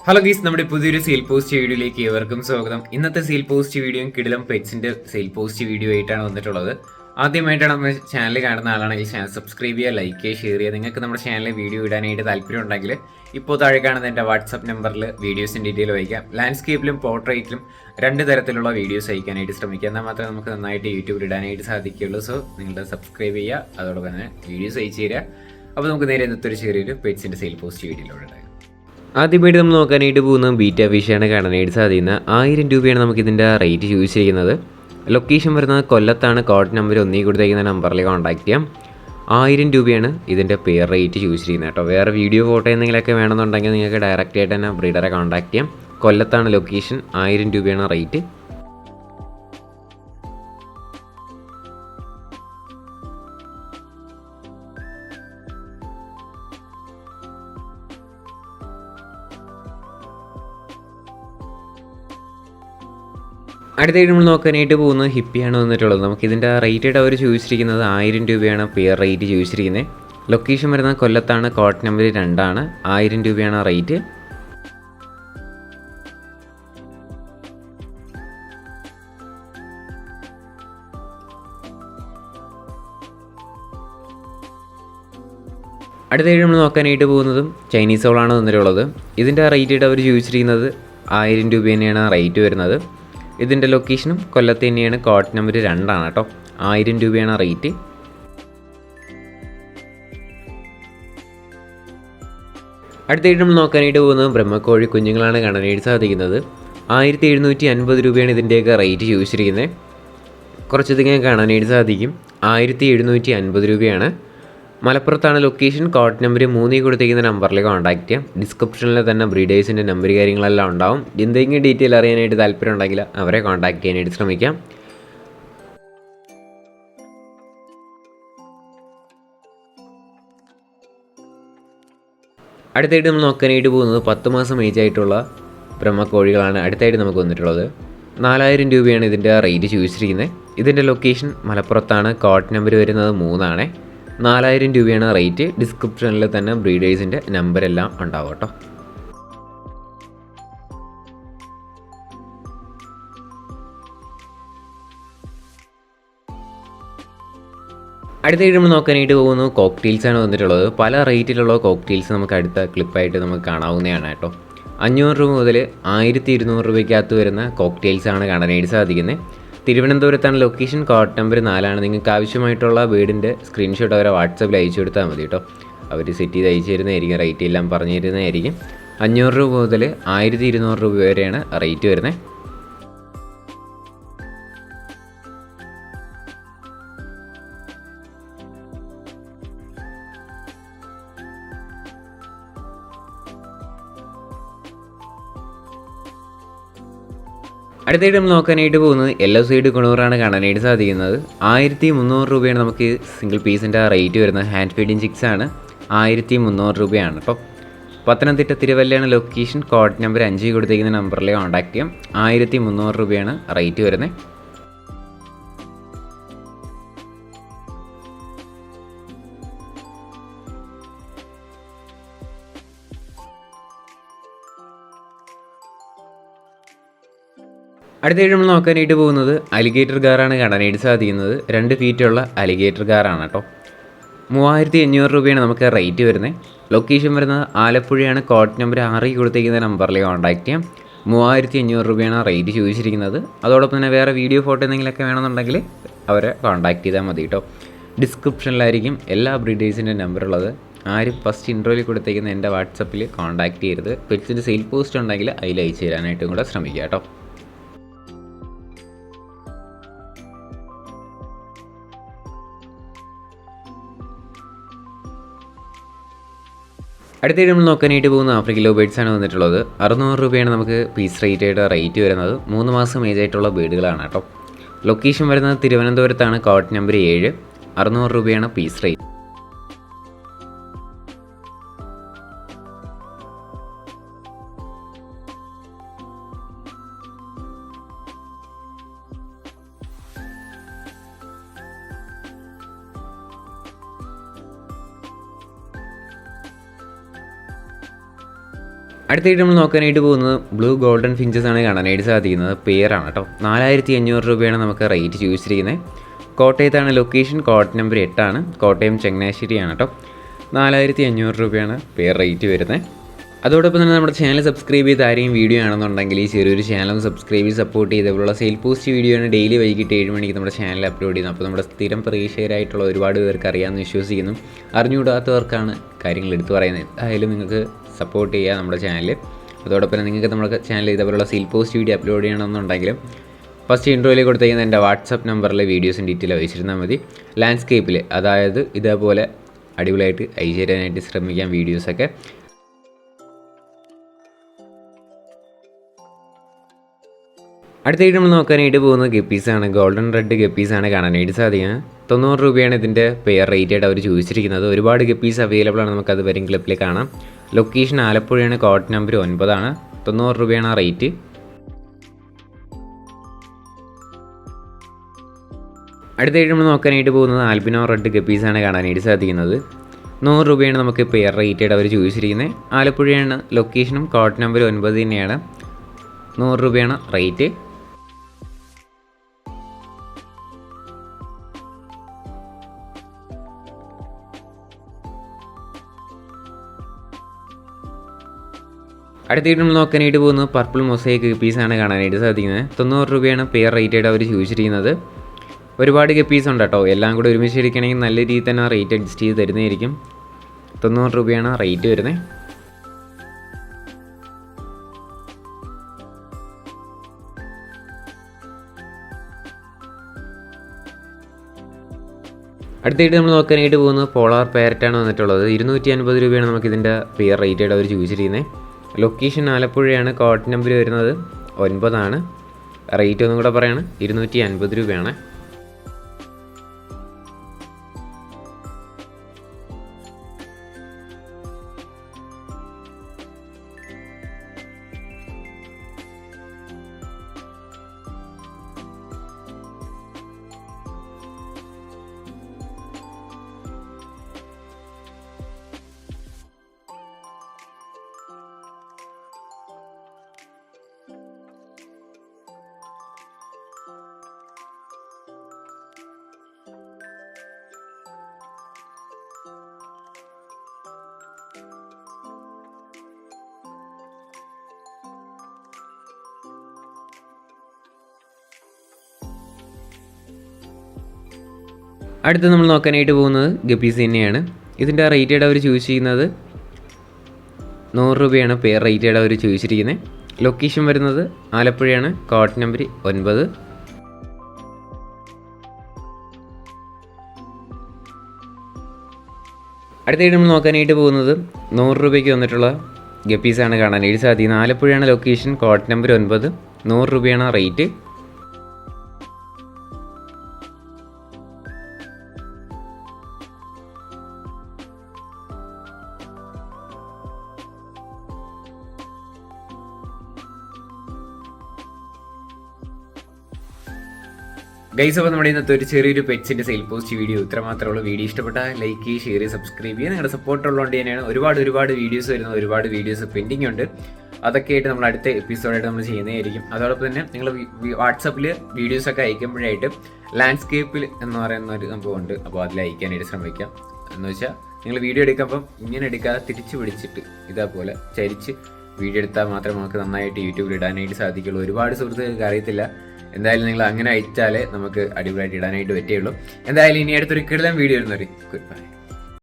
Hello ഗീസ്, നമ്മുടെ പുതിയൊരു sale post വീഡിയോയിലേക്ക് ഏവർക്കും സ്വാഗതം. ഇന്നത്തെ സെയിൽ പോസ്റ്റ് വീഡിയോയും കിടിലം പെറ്റ്സിന്റെ സെയിൽ പോസ്റ്റ് വീഡിയോ ആയിട്ടാണ് വന്നിട്ടുള്ളത്. ആദ്യമായിട്ടാണ് നമ്മുടെ ചാനൽ കാണുന്ന ആളാണെങ്കിൽ ചാനൽ സബ്സ്ക്രൈബ് ചെയ്യുക, ലൈക്ക് ചെയ്യുക, ഷെയർ ചെയ്യുക. നിങ്ങൾക്ക് നമ്മുടെ ചാനലിൽ വീഡിയോ ഇടാനായിട്ട് താല്പര്യം ഉണ്ടെങ്കിൽ ഇപ്പോൾ താഴെ കാണുന്ന എൻ്റെ വാട്സപ്പ് നമ്പറിൽ വീഡിയോസിൻ്റെ ഡീറ്റെയിൽ വയ്ക്കാം. ലാൻഡ്സ്കേപ്പിലും പോർട്രേറ്റിലും രണ്ട് തരത്തിലുള്ള വീഡിയോസ് അയക്കാനായിട്ട് ശ്രമിക്കുക. എന്നാൽ മാത്രമേ നമുക്ക് നന്നായിട്ട് യൂട്യൂബിൽ ഇടാനായിട്ട് സാധിക്കുകയുള്ളൂ. സോ നിങ്ങൾ സബ്സ്ക്രൈബ് ചെയ്യുക, അതോടൊപ്പം തന്നെ വീഡിയോസ് അയച്ചു തരിക. അപ്പോൾ നമുക്ക് നേരെ ഇന്നത്തെ ഒരു ചെറിയൊരു പെറ്റ്സിൻ്റെ സെയിൽ പോസ്റ്റ് വീഡിയോയിലൂടെ. ആദ്യമായിട്ട് നമ്മൾ നോക്കാനായിട്ട് പോകുന്നത് ബീറ്റ ഫിഷാണ് കാണാനായിട്ട് സാധിക്കുന്നത്. 1000 രൂപയാണ് നമുക്കിതിൻ്റെ റേറ്റ് ചൂസ് ചെയ്യുന്നത്. ലൊക്കേഷൻ വരുന്നത് കൊല്ലത്താണ്. കോഡ് നമ്പർ ഒന്നീ കൊടുത്തേക്കുന്ന നമ്പറിൽ കോൺടാക്ട് ചെയ്യാം. 1000 രൂപയാണ് ഇതിൻ്റെ പെയർ റേറ്റ് ചൂസ് ചെയ്യുന്നത് കേട്ടോ. വേറെ വീഡിയോ ഫോട്ടോ എന്തെങ്കിലുമൊക്കെ വേണമെന്നുണ്ടെങ്കിൽ നിങ്ങൾക്ക് ഡയറക്റ്റ് ആയിട്ട് തന്നെ ബ്രീഡറെ കോൺടാക്ട് ചെയ്യാം. കൊല്ലത്താണ് ലൊക്കേഷൻ. 1000 രൂപയാണ് റേറ്റ്. അടുത്തായിട്ട് നമ്മൾ നോക്കാനായിട്ട് പോകുന്നത് ഹിപ്പിയാണ് വന്നിട്ടുള്ളത്. നമുക്കിതിൻ്റെ റേറ്റ് അവർ ചോദിച്ചിരിക്കുന്നത് 1000 രൂപയാണ് പെയർ റേറ്റ് ചോദിച്ചിരിക്കുന്നത്. ലൊക്കേഷൻ വരുന്നത് കൊല്ലത്താണ്. കോഡ് നമ്പർ 2 1000 രൂപയാണ് റേറ്റ്. അടുത്തായിട്ട് നമ്മൾ നോക്കാനായിട്ട് പോകുന്നതും ചൈനീസ് സോളാണ് വന്നിട്ടുള്ളത്. ഇതിൻ്റെ റേറ്റ് അവർ ചോദിച്ചിരിക്കുന്നത് 1000 രൂപ തന്നെയാണ് റേറ്റ് വരുന്നത്. ഇതിൻ്റെ ലൊക്കേഷനും കൊല്ലത്ത് തന്നെയാണ്. കോഡ് നമ്പർ 2 കേട്ടോ. 1000 രൂപയാണ് റേറ്റ്. അടുത്തായിട്ട് നമ്മൾ നോക്കാനായിട്ട് പോകുന്നത് ബ്രഹ്മക്കോഴി കുഞ്ഞുങ്ങളാണ് കാണാനായിട്ട് സാധിക്കുന്നത്. 1750 രൂപയാണ് ഇതിൻ്റെയൊക്കെ റേറ്റ് ചോദിച്ചിരിക്കുന്നത്. കുറച്ചധികം കാണാനായിട്ട് സാധിക്കും. 1750 രൂപയാണ്. മലപ്പുറത്താണ് ലൊക്കേഷൻ. കോഡ് നമ്പർ 3 കൊടുത്തിരിക്കുന്ന നമ്പറിൽ കോൺടാക്ട് ചെയ്യാം. ഡിസ്ക്രിപ്ഷനിൽ തന്നെ ബ്രീഡേഴ്സിൻ്റെ നമ്പർ കാര്യങ്ങളെല്ലാം ഉണ്ടാവും. എന്തെങ്കിലും ഡീറ്റെയിൽ അറിയാനായിട്ട് താല്പര്യം ഉണ്ടെങ്കിൽ അവരെ കോൺടാക്ട് ചെയ്യാനായിട്ട് ശ്രമിക്കാം. അടുത്തായിട്ട് നമ്മൾ നോക്കാനായിട്ട് പോകുന്നത് 10 മാസം ഏജ് ആയിട്ടുള്ള ബ്രഹ്മക്കോഴികളാണ് അടുത്തായിട്ട് നമുക്ക് വന്നിട്ടുള്ളത്. 4000 രൂപയാണ് ഇതിൻ്റെ റേറ്റ് ചോദിച്ചിരിക്കുന്നത്. ഇതിൻ്റെ ലൊക്കേഷൻ മലപ്പുറത്താണ്. കോഡ് നമ്പർ വരുന്നത് 3 4000 രൂപയാണ് റേറ്റ്. ഡിസ്ക്രിപ്ഷനിൽ തന്നെ ബ്രീഡേഴ്സിൻ്റെ നമ്പരെല്ലാം ഉണ്ടാവും കേട്ടോ. അടുത്തായിട്ട് നമ്മൾ നോക്കാനായിട്ട് പോകുന്നത് കോക്ടെയിൽസാണ് വന്നിട്ടുള്ളത്. പല റേറ്റിലുള്ള കോക്ടെയിൽസ് നമുക്ക് അടുത്ത ക്ലിപ്പായിട്ട് നമുക്ക് കാണാവുന്നതാണ് കേട്ടോ. 500 രൂപ മുതൽ 1200 രൂപയ്ക്കകത്ത് വരുന്ന കോക്ടെയിൽസാണ് കാണാനായിട്ട് സാധിക്കുന്നത്. തിരുവനന്തപുരത്താണ് ലൊക്കേഷൻ. കോഡ് നമ്പർ 4 നിങ്ങൾക്ക് ആവശ്യമായിട്ടുള്ള വീടിൻ്റെ സ്ക്രീൻഷോട്ട് അവരെ വാട്സപ്പിൽ അയച്ചു കൊടുത്താൽ മതി കേട്ടോ. അവർ സെറ്റ് ചെയ്ത് അയച്ചു തരുന്നതായിരിക്കും. റേറ്റ് എല്ലാം പറഞ്ഞു തരുന്നതായിരിക്കും. 500 രൂപ മുതൽ 1200 രൂപ വരെയാണ് റേറ്റ് വരുന്നത്. അടുത്തായിട്ട് നമ്മൾ നോക്കാനായിട്ട് പോകുന്നത് യെല്ലോ സൈഡ് കുണൂറാണ് കാണാനായിട്ട് സാധിക്കുന്നത്. 1300 രൂപയാണ് നമുക്ക് സിംഗിൾ പീസിൻ്റെ റേറ്റ് വരുന്നത്. ഹാൻഡ് ഫീഡിങ് ചിക്സ് ആണ്. 1300 രൂപയാണ് കേട്ടോ. പത്തനംതിട്ട തിരുവല്ലയാണ് ലൊക്കേഷൻ. കോഡ് നമ്പർ 5 കൊടുത്തിരിക്കുന്ന നമ്പറിൽ കോൺടാക്ട് ചെയ്യാം. 1300 രൂപയാണ് റേറ്റ് വരുന്നത്. അടുത്തായിട്ട് നമ്മൾ നോക്കാനായിട്ട് പോകുന്നത് അലിഗേറ്റർ ഗാറാണ് കാണാനായിട്ട് സാധിക്കുന്നത്. 2 ഫീറ്റുള്ള അലിഗേറ്റർ ഗാറാണ് കേട്ടോ. 3500 രൂപയാണ് നമുക്ക് റേറ്റ് വരുന്നത്. ലൊക്കേഷൻ വരുന്നത് ആലപ്പുഴയാണ്. കോഡ് നമ്പർ 6 കൊടുത്തിരിക്കുന്ന നമ്പറിൽ കോൺടാക്ട് ചെയ്യാം. 3500 രൂപയാണ് റേറ്റ് ചോദിച്ചിരിക്കുന്നത്. അതോടൊപ്പം തന്നെ വേറെ വീഡിയോ ഫോട്ടോ എന്തെങ്കിലുമൊക്കെ വേണമെന്നുണ്ടെങ്കിൽ അവരെ കോൺടാക്ട് ചെയ്താൽ മതി കേട്ടോ. ഡിസ്ക്രിപ്ഷനിലായിരിക്കും എല്ലാ ബ്രീഡേഴ്സിൻ്റെ നമ്പറുള്ളത്. ആരും ഫസ്റ്റ് ഇൻട്രോയിൽ കൊടുത്തേക്കുന്ന എൻ്റെ വാട്സപ്പിൽ കോൺടാക്ട് ചെയ്യരുത്. പെറ്റ്സിൻ്റെ സെയിൽ പോസ്റ്റ് ഉണ്ടെങ്കിൽ അതിൽ അയച്ചു തരാനായിട്ടും കൂടെ ശ്രമിക്കുക കേട്ടോ. അടുത്തായിട്ട് നമ്മൾ നോക്കാനായിട്ട് പോകുന്ന ആഫ്രിക്കൻ ലവ് ബേഡ്സാണ് വന്നിട്ടുള്ളത്. 600 രൂപയാണ് നമുക്ക് പീസ് റേറ്റായിട്ട് റേറ്റ് വരുന്നത്. 3 മാസം ഏജ് ആയിട്ടുള്ള ബേഡുകളാണ് കേട്ടോ. ലൊക്കേഷൻ വരുന്നത് തിരുവനന്തപുരത്താണ്. കോഡ് നമ്പർ 7 600 രൂപയാണ് പീസ് റേറ്റ്. അടുത്തായിട്ട് നമ്മൾ നോക്കാനായിട്ട് പോകുന്നത് ബ്ലൂ ഗോൾഡൻ ഫിഞ്ചസ് ആണ് കാണാനായിട്ട് സാധിക്കുന്നത്. പെയറാണ് കേട്ടോ. 4500 രൂപയാണ് നമുക്ക് റേറ്റ് ചോദിച്ചിരിക്കുന്നത്. കോട്ടയത്താണ് ലൊക്കേഷൻ. കോട്ട് നമ്പർ 8 ആണ്. കോട്ടയം ചങ്ങനാശ്ശേരിയാണ് കേട്ടോ. 4500 രൂപയാണ് പെയർ റേറ്റ് വരുന്നത്. അതോടൊപ്പം തന്നെ നമ്മുടെ ചാനൽ സബ്സ്ക്രൈബ് ചെയ്ത് ആരെയും വീഡിയോ ആണെന്നുണ്ടെങ്കിൽ ഈ ചെറിയൊരു ചാനൽ സബ്സ്ക്രൈബ് ചെയ്ത് സപ്പോർട്ട് ചെയ്തപ്പോഴുള്ള സെയിൽ പോസ്റ്റ് വീഡിയോ ആണ് ഡെയിലി വൈകിട്ട് 7 മണിക്ക് നമ്മുടെ ചാനൽ അപ്ലോഡ് ചെയ്യുന്നത്. അപ്പോൾ നമ്മുടെ സ്ഥിരം പ്രേക്ഷകരായിട്ടുള്ള ഒരുപാട് പേർക്ക് അറിയാമെന്ന് വിശ്വസിക്കുന്നു. അറിഞ്ഞുകൂടാത്തവർക്കാണ് കാര്യങ്ങൾ എടുത്തു പറയുന്നത്. എന്തായാലും നിങ്ങൾക്ക് സപ്പോർട്ട് ചെയ്യുക നമ്മുടെ ചാനൽ. അതോടൊപ്പം തന്നെ നിങ്ങൾക്ക് നമ്മുടെ ചാനൽ ഇതേപോലുള്ള സെയിൽ പോസ്റ്റ് വീഡിയോ അപ്ലോഡ് ചെയ്യണമെന്നുണ്ടെങ്കിലും ഫസ്റ്റ് ഇൻട്രോയിൽ കൊടുത്തേക്കുന്ന എൻ്റെ വാട്സപ്പ് നമ്പറിലെ വീഡിയോസും ഡീറ്റെയിൽ അയച്ചിരുന്നാൽ മതി. ലാൻഡ്സ്കേപ്പിൽ അതായത് ഇതേപോലെ അടിപൊളിയായിട്ട് അയച്ചു തരാനായിട്ട് ശ്രമിക്കാം വീഡിയോസൊക്കെ. അടുത്തായിട്ട് നമ്മൾ നോക്കാനായിട്ട് പോകുന്നത് ഗപ്പീസാണ്. ഗോൾഡൻ റെഡ് ഗപ്പീസാണ് കാണാനായിട്ട് സാധിക്കുന്നത്. 90 രൂപയാണ് ഇതിൻ്റെ പെയർ റേറ്റ് ആയിട്ട് അവർ ചോദിച്ചിരിക്കുന്നത്. ഒരുപാട് ഗപ്പീസ് അവൈലബിൾ ആണ്. നമുക്കത് വരും ക്ലിപ്പിൽ കാണാം. ലൊക്കേഷൻ ആലപ്പുഴയാണ്. കോട്ട് നമ്പർ 9 ആണ്. 90 രൂപയാണ് റേറ്റ്. അടുത്തായിട്ട് നമ്മൾ നോക്കാനായിട്ട് പോകുന്നത് ആൽബിനോ റെഡ് ഗപ്പീസാണ് കാണാനായിട്ട് സാധിക്കുന്നത്. 100 രൂപയാണ് നമുക്ക് പെയർ റേറ്റ് ആയിട്ട് അവർ ചോദിച്ചിരിക്കുന്നത്. ആലപ്പുഴയാണ് ലൊക്കേഷനും കോട്ട് നമ്പർ 9 തന്നെയാണ്. 100 രൂപയാണ് റേറ്റ്. അടുത്തായിട്ട് നമ്മൾ നോക്കാനായിട്ട് പോകുന്നത് പർപ്പിൾ മൊസൈക്ക് ഗപ്പീസാണ് കാണാനായിട്ട് സാധിക്കുന്നത്. 90 രൂപയാണ് പെയർ റേറ്റ് ആയിട്ട് അവർ ചോദിച്ചിരിക്കുന്നത്. ഒരുപാട് ഗപ്പീസ് ഉണ്ട് കേട്ടോ. എല്ലാം കൂടെ ഒരുമിച്ച് എടുക്കണമെങ്കിൽ നല്ല രീതിയിൽ തന്നെ റേറ്റ് അഡ്ജസ്റ്റ് ചെയ്ത് തരുന്നതായിരിക്കും. 90 രൂപയാണ് റേറ്റ് വരുന്നത്. അടുത്തായിട്ട് നമ്മൾ നോക്കാനായിട്ട് പോകുന്നത് പോളാർ പാരറ്റാണ് വന്നിട്ടുള്ളത്. 250 രൂപയാണ് നമുക്കിതിൻ്റെ പെയർ റേറ്റ് ആയിട്ട് അവർ ചോദിച്ചിരിക്കുന്നത്. ലൊക്കേഷൻ ആലപ്പുഴയാണ്. കോട്ട് നമ്പർ വരുന്നത് 9 ആണ്. റേറ്റ് ഒന്നും കൂടെ പറയാണ് 250 രൂപയാണ്. അടുത്ത് നമ്മൾ നോക്കാനായിട്ട് പോകുന്നത് ഗപ്പീസ് തന്നെയാണ്. ഇതിൻ്റെ റേറ്റ് ആയിട്ട് അവർ ചൂസ് ചെയ്യുന്നത് 100 രൂപയാണ് പെയർ റേറ്റ് ആയിട്ട് അവർ ചോദിച്ചിരിക്കുന്നത്. ലൊക്കേഷൻ വരുന്നത് ആലപ്പുഴയാണ്. Coat number 9. അടുത്തായിട്ട് നമ്മൾ നോക്കാനായിട്ട് പോകുന്നത് 100 രൂപയ്ക്ക് വന്നിട്ടുള്ള ഗപ്പീസാണ് കാണാനായിട്ട് സാധിക്കുന്നത്. ആലപ്പുഴയാണ് ലൊക്കേഷൻ. Coat number 9. 100 രൂപയാണ് റേറ്റ്. ഗൈസ്, അപ്പോൾ നമ്മുടെ ഇന്നത്തെ ഒരു ചെറിയൊരു പെറ്റ്സിൻ്റെ സെയിൽ പോസ്റ്റ് വീഡിയോ ഇത്ര മാത്രമുള്ള. വീഡിയോ ഇഷ്ടപ്പെട്ടാൽ ലൈക്ക് ചെയ്യുക, ഷെയർ ചെയ്യുക, സബ്സ്ക്രൈബ് ചെയ്യുക. നിങ്ങളുടെ സപ്പോർട്ട് ഉള്ളതുകൊണ്ട് തന്നെയാണ് ഒരുപാട് വീഡിയോസ് വരുന്നത്. ഒരുപാട് വീഡിയോസ് പെൻഡിങ് ഉണ്ട്. അതൊക്കെ ആയിട്ട് നമ്മൾ അടുത്ത എപ്പിസോഡായിട്ട് നമ്മൾ ചെയ്യുന്നതായിരിക്കും. അതോടൊപ്പം തന്നെ നിങ്ങൾ വാട്സപ്പിൽ വീഡിയോസൊക്കെ അയക്കുമ്പോഴായിട്ട് ലാൻഡ്സ്കേപ്പിൽ എന്ന് പറയുന്ന ഒരു സംഭവമുണ്ട്. അപ്പോൾ അതിൽ അയക്കാനായിട്ട് ശ്രമിക്കാം. എന്ന് വെച്ചാൽ നിങ്ങൾ വീഡിയോ എടുക്കുമ്പം ഇങ്ങനെ എടുക്കാതെ തിരിച്ച് പിടിച്ചിട്ട് ഇതേപോലെ ചരിച്ച് വീഡിയോ എടുത്താൽ മാത്രമേ നമുക്ക് നന്നായിട്ട് യൂട്യൂബിൽ ഇടാനായിട്ട് സാധിക്കുള്ളൂ. ഒരുപാട് സുഹൃത്തുക്കൾക്ക് അറിയത്തില്ല. എന്തായാലും നിങ്ങൾ അങ്ങനെ അയച്ചാലേ നമുക്ക് അടിപൊളിയായിട്ട് ഇടാനായിട്ട് പറ്റുകയുള്ളൂ. എന്തായാലും ഇനി അടുത്തൊരു കിടിലൻ വീഡിയോ വരുന്നവർ ഗുഡ് ബൈ.